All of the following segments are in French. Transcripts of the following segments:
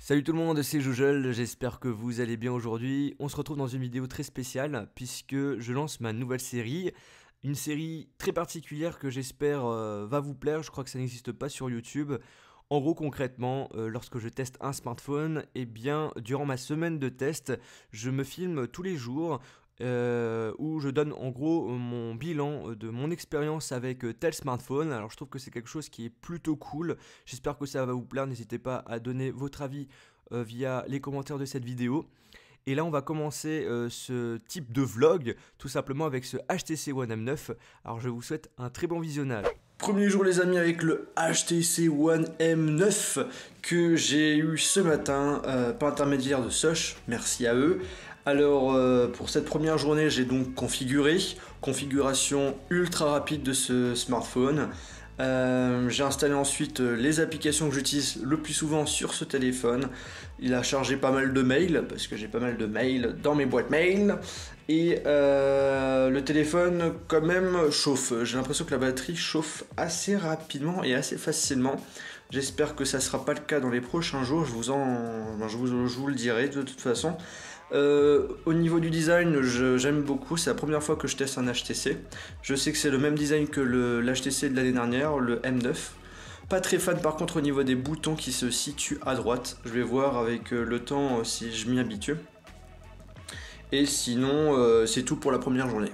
Salut tout le monde, c'est Joujol, j'espère que vous allez bien aujourd'hui. On se retrouve dans une vidéo très spéciale puisque je lance ma nouvelle série. Une série très particulière que j'espère va vous plaire, je crois que ça n'existe pas sur YouTube. En gros, concrètement, lorsque je teste un smartphone, eh bien, durant ma semaine de test, je me filme tous les jours où je donne en gros mon bilan de mon expérience avec tel smartphone. Alors je trouve que c'est quelque chose qui est plutôt cool, j'espère que ça va vous plaire, n'hésitez pas à donner votre avis via les commentaires de cette vidéo. Et là on va commencer ce type de vlog tout simplement avec ce HTC One M9. Alors je vous souhaite un très bon visionnage. Premier jour les amis avec le HTC One M9 que j'ai eu ce matin par intermédiaire de Soch, merci à eux. Alors pour cette première journée j'ai donc configuration ultra rapide de ce smartphone. J'ai installé ensuite les applications que j'utilise le plus souvent sur ce téléphone. Il a chargé pas mal de mails parce que j'ai pas mal de mails dans mes boîtes mail. Et le téléphone quand même chauffe. J'ai l'impression que la batterie chauffe assez rapidement et assez facilement. J'espère que ça ne sera pas le cas dans les prochains jours. Je vous le dirai de toute façon. Au niveau du design, j'aime beaucoup, c'est la première fois que je teste un HTC. Je sais que c'est le même design que l'HTC de l'année dernière, le M9. Pas très fan par contre au niveau des boutons qui se situent à droite. Je vais voir avec le temps si je m'y habitue. Et sinon, c'est tout pour la première journée.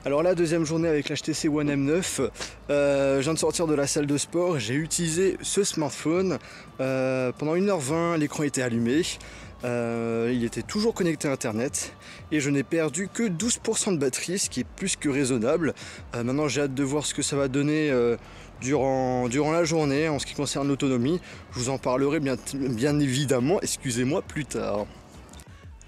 Alors la deuxième journée avec l'HTC One M9, je viens de sortir de la salle de sport, j'ai utilisé ce smartphone pendant 1h20, l'écran était allumé. Il était toujours connecté à internet et je n'ai perdu que 12% de batterie, ce qui est plus que raisonnable. Maintenant j'ai hâte de voir ce que ça va donner durant la journée en ce qui concerne l'autonomie. Je vous en parlerai bien évidemment, excusez-moi, plus tard.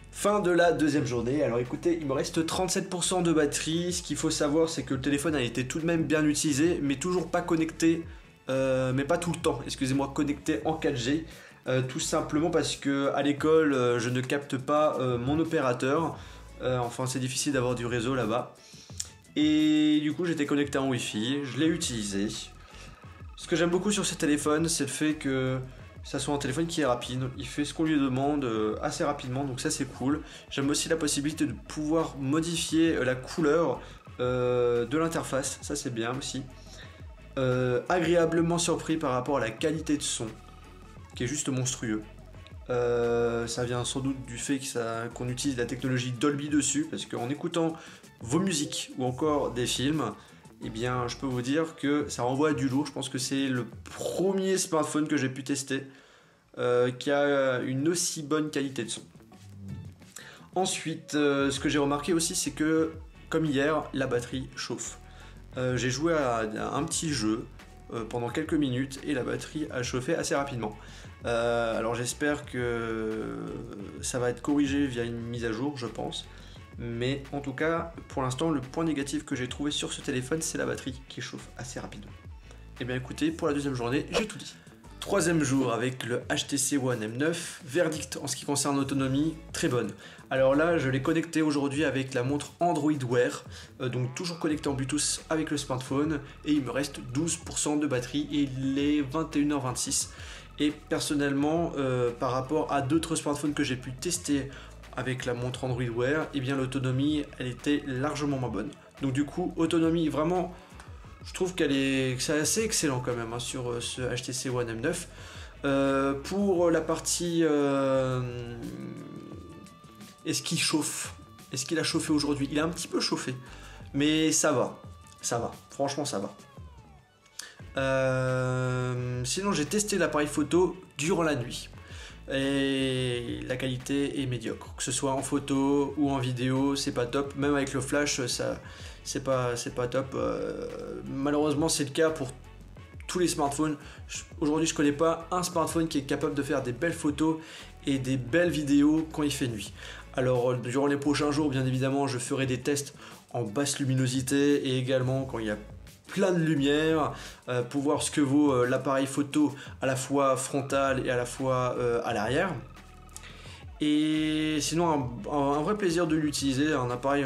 Fin de la deuxième journée. Alors écoutez, il me reste 37% de batterie. Ce qu'il faut savoir, c'est que le téléphone a été tout de même bien utilisé, mais toujours pas connecté, mais pas tout le temps, excusez-moi, connecté en 4G. Tout simplement parce que à l'école je ne capte pas mon opérateur, enfin c'est difficile d'avoir du réseau là-bas, et du coup j'étais connecté en Wi-Fi, je l'ai utilisé. Ce que j'aime beaucoup sur ce téléphone, c'est le fait que ça soit un téléphone qui est rapide, il fait ce qu'on lui demande assez rapidement, donc ça c'est cool. J'aime aussi la possibilité de pouvoir modifier la couleur de l'interface, ça c'est bien aussi. Agréablement surpris par rapport à la qualité de son, qui est juste monstrueux. Ça vient sans doute du fait qu'on utilise la technologie Dolby dessus, parce qu'en écoutant vos musiques ou encore des films, eh bien je peux vous dire que ça renvoie à du lourd. Je pense que c'est le premier smartphone que j'ai pu tester qui a une aussi bonne qualité de son. Ensuite, ce que j'ai remarqué aussi, c'est que, comme hier, la batterie chauffe. J'ai joué à un petit jeu pendant quelques minutes et la batterie a chauffé assez rapidement. Alors j'espère que ça va être corrigé via une mise à jour, je pense. Mais en tout cas, pour l'instant, le point négatif que j'ai trouvé sur ce téléphone, c'est la batterie qui chauffe assez rapidement. Et bien écoutez, pour la deuxième journée, j'ai tout dit. Troisième jour avec le HTC One M9, verdict en ce qui concerne l'autonomie, très bonne. Alors là, je l'ai connecté aujourd'hui avec la montre Android Wear, donc toujours connecté en Bluetooth avec le smartphone, et il me reste 12% de batterie et il est 21h26. Et personnellement, par rapport à d'autres smartphones que j'ai pu tester avec la montre Android Wear, eh bien l'autonomie, elle était largement moins bonne. Donc du coup, autonomie vraiment... Je trouve que c'est assez excellent quand même hein, sur ce HTC One M9. Pour la partie est-ce qu'il chauffe? Est-ce qu'il a chauffé aujourd'hui? Il a un petit peu chauffé, mais ça va, franchement ça va. Sinon j'ai testé l'appareil photo durant la nuit. Et la qualité est médiocre, que ce soit en photo ou en vidéo, c'est pas top. Même avec le flash, c'est pas top. Malheureusement, c'est le cas pour tous les smartphones. Aujourd'hui, je connais pas un smartphone qui est capable de faire des belles photos et des belles vidéos quand il fait nuit. Alors, durant les prochains jours, bien évidemment, je ferai des tests en basse luminosité et également quand il y a plein de lumière pour voir ce que vaut l'appareil photo à la fois frontal et à la fois à l'arrière. Et sinon un vrai plaisir de l'utiliser, un appareil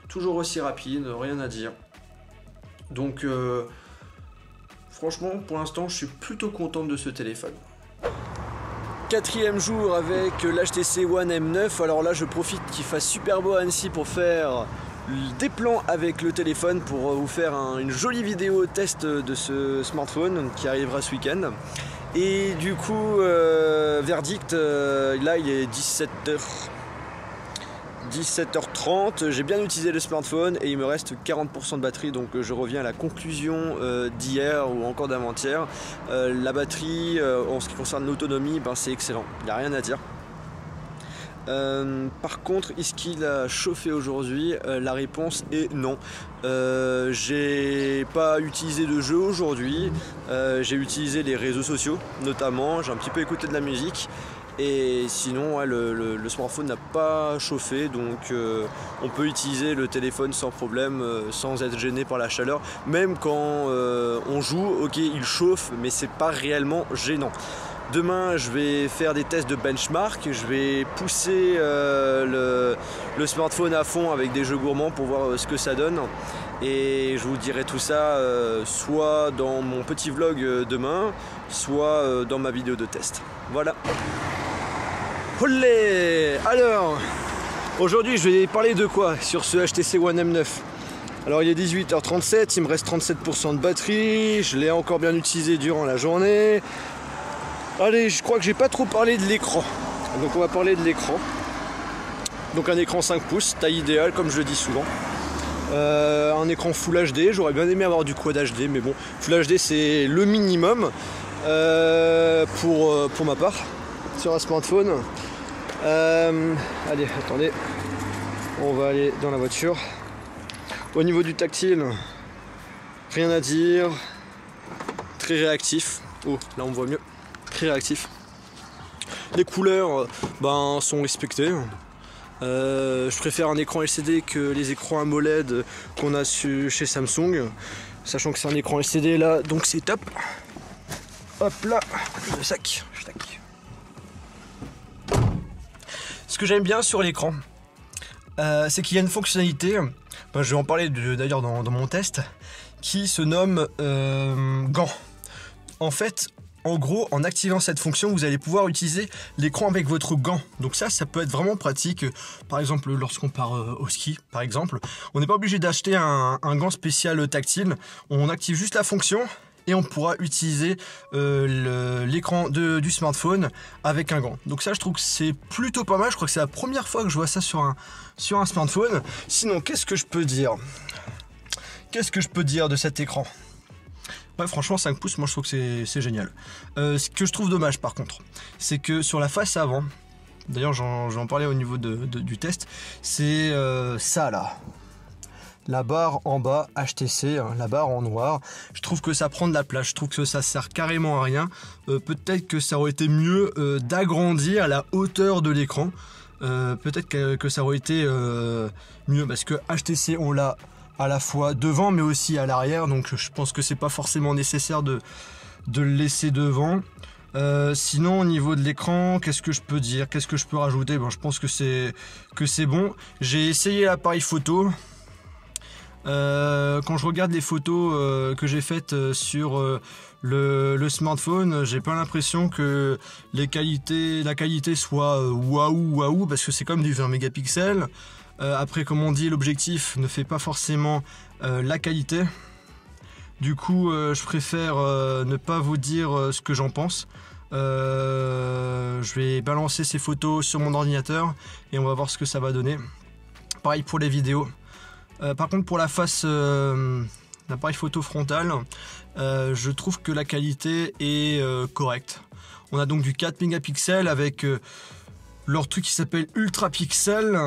toujours aussi rapide, rien à dire. Donc franchement pour l'instant je suis plutôt content de ce téléphone. 4e jour avec l'HTC One M9. Alors là je profite qu'il fasse super beau à Annecy pour faire des plans avec le téléphone pour vous faire une jolie vidéo test de ce smartphone qui arrivera ce week-end. Et du coup, verdict, là il est 17h30, j'ai bien utilisé le smartphone et il me reste 40% de batterie, donc je reviens à la conclusion d'hier ou encore d'avant-hier. La batterie, en ce qui concerne l'autonomie, ben, c'est excellent, il n'y a rien à dire. Par contre, est-ce qu'il a chauffé aujourd'hui? La réponse est non. J'ai pas utilisé de jeu aujourd'hui, j'ai utilisé les réseaux sociaux notamment, j'ai un petit peu écouté de la musique. Et sinon, ouais, le smartphone n'a pas chauffé, donc on peut utiliser le téléphone sans problème, sans être gêné par la chaleur. Même quand on joue, ok, il chauffe, mais c'est pas réellement gênant. Demain, je vais faire des tests de benchmark, je vais pousser le smartphone à fond avec des jeux gourmands pour voir ce que ça donne. Et je vous dirai tout ça soit dans mon petit vlog demain, soit dans ma vidéo de test. Voilà. Olé! Alors, aujourd'hui je vais parler de quoi sur ce HTC One M9? Alors il est 18h37, il me reste 37% de batterie, je l'ai encore bien utilisé durant la journée. Allez, je crois que j'ai pas trop parlé de l'écran, donc on va parler de l'écran. Donc un écran 5 pouces, taille idéale comme je le dis souvent. Un écran Full HD, j'aurais bien aimé avoir du Quad HD, mais bon, Full HD c'est le minimum pour ma part sur un smartphone. Allez, attendez, on va aller dans la voiture. Au niveau du tactile, rien à dire, très réactif. Oh, là on voit mieux, très réactif. Les couleurs ben, sont respectées. Je préfère un écran LCD que les écrans AMOLED qu'on a chez Samsung, sachant que c'est un écran LCD là, donc c'est top. Hop là, le sac. Ce que j'aime bien sur l'écran, c'est qu'il y a une fonctionnalité, ben, je vais en parler d'ailleurs dans mon test, qui se nomme gant. En fait, en gros, en activant cette fonction, vous allez pouvoir utiliser l'écran avec votre gant. Donc ça peut être vraiment pratique. Par exemple, lorsqu'on part au ski, par exemple, on n'est pas obligé d'acheter un gant spécial tactile. On active juste la fonction et on pourra utiliser l'écran du smartphone avec un gant. Donc ça, je trouve que c'est plutôt pas mal. Je crois que c'est la première fois que je vois ça sur un smartphone. Sinon, qu'est-ce que je peux dire? Qu'est-ce que je peux dire de cet écran? Ouais, franchement 5 pouces, moi je trouve que c'est génial. Ce que je trouve dommage par contre, c'est que sur la face avant, d'ailleurs j'en parlais au niveau du test, c'est ça là. La barre en bas HTC, hein, la barre en noir, je trouve que ça prend de la place, je trouve que ça sert carrément à rien. Peut-être que ça aurait été mieux d'agrandir la hauteur de l'écran. Peut-être que ça aurait été mieux, parce que HTC on l'a à la fois devant mais aussi à l'arrière, donc je pense que c'est pas forcément nécessaire de le laisser devant. Sinon au niveau de l'écran, qu'est-ce que je peux dire, qu'est-ce que je peux rajouter? Bon, je pense que c'est bon. J'ai essayé l'appareil photo. Quand je regarde les photos que j'ai faites sur le smartphone, j'ai pas l'impression que la qualité soit waouh, parce que c'est comme du 20 mégapixels. Après, comme on dit, l'objectif ne fait pas forcément la qualité. Du coup, je préfère ne pas vous dire ce que j'en pense. Je vais balancer ces photos sur mon ordinateur et on va voir ce que ça va donner. Pareil pour les vidéos. Par contre, pour la face l'appareil photo frontal, je trouve que la qualité est correcte. On a donc du 4 mégapixels avec leur truc qui s'appelle Ultra Pixel,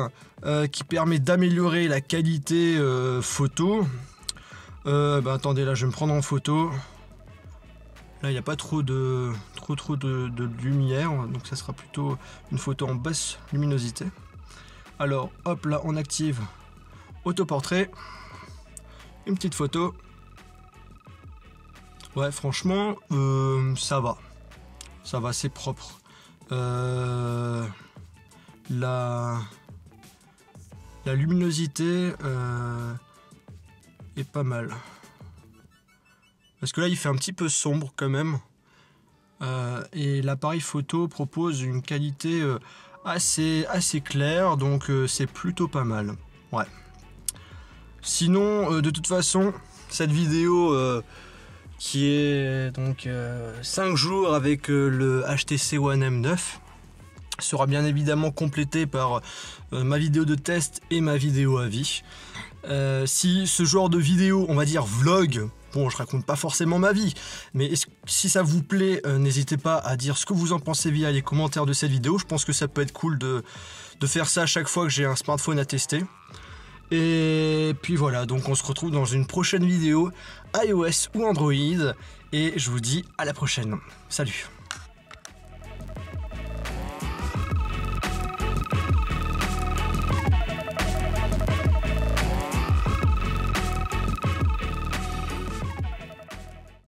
qui permet d'améliorer la qualité photo. Attendez, là je vais me prendre en photo. Là il n'y a pas trop de lumière, donc ça sera plutôt une photo en basse luminosité. Alors hop là, on active autoportrait, une petite photo. Ouais, franchement ça va, c'est propre. La luminosité est pas mal, parce que là il fait un petit peu sombre quand même. et l'appareil photo propose une qualité assez claire, donc c'est plutôt pas mal. Ouais. Sinon, de toute façon, cette vidéo qui est donc 5 jours avec le HTC One M9 sera bien évidemment complétée par ma vidéo de test et ma vidéo avis. Si ce genre de vidéo, on va dire vlog, bon, je raconte pas forcément ma vie, mais si ça vous plaît, n'hésitez pas à dire ce que vous en pensez via les commentaires de cette vidéo. Je pense que ça peut être cool de faire ça à chaque fois que j'ai un smartphone à tester. Et puis voilà, donc on se retrouve dans une prochaine vidéo iOS ou Android, et je vous dis à la prochaine. Salut!